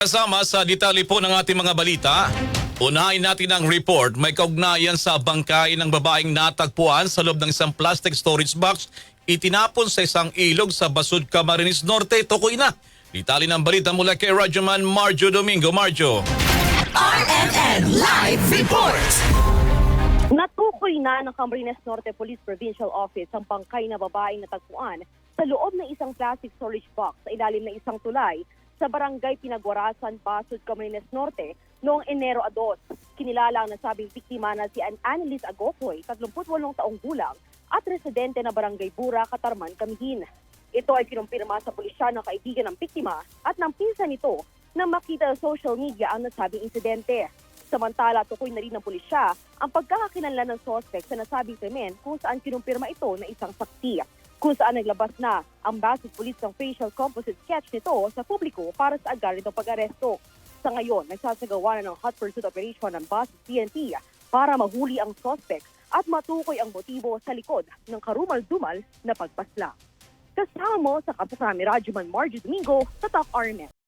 Kasama sa detalye po ng ating mga balita, unahin natin ang report may kaugnayan sa bangkay ng babaeng natagpuan sa loob ng isang plastic storage box itinapon sa isang ilog sa Basud, Camarines Norte. Tukoy na. Detalye ng balita mula kay Radyoman Marjo Domingo. Marjo. RMN Live Report! Natukoy na ng Camarines Norte Police Provincial Office ang bangkay na babaeng natagpuan sa loob ng isang plastic storage box sa ilalim ng isang tulay sa Barangay Pinagwarasan, Basud, Camarines Norte noong Enero 2. Kinilala ang nasabing biktima na si Annalise Agopoy, 38 taong gulang at residente na Barangay Bura, Catarman, Camihin. Ito ay kinumpirma sa pulisya ng kaibigan ng biktima at ng pinsan nito na makita sa social media ang nasabing insidente. Samantala, tukoy na rin ng pulisya ang pagkakakilanlan ng suspect sa nasabing krimen kung saan kinumpirma ito na isang saksi, kung saan naglabas na ang Basud Police ng facial composite sketch nito sa publiko para sa agad nitong pag-aresto. Sa ngayon, nagsasagawa na ng hot pursuit operation ng Basud PNP para mahuli ang suspect at matukoy ang motibo sa likod ng karumal-dumal na pagpaslang. Kasama mo sa Kapasami, Radyoman Marjo Domingo sa Top RMN.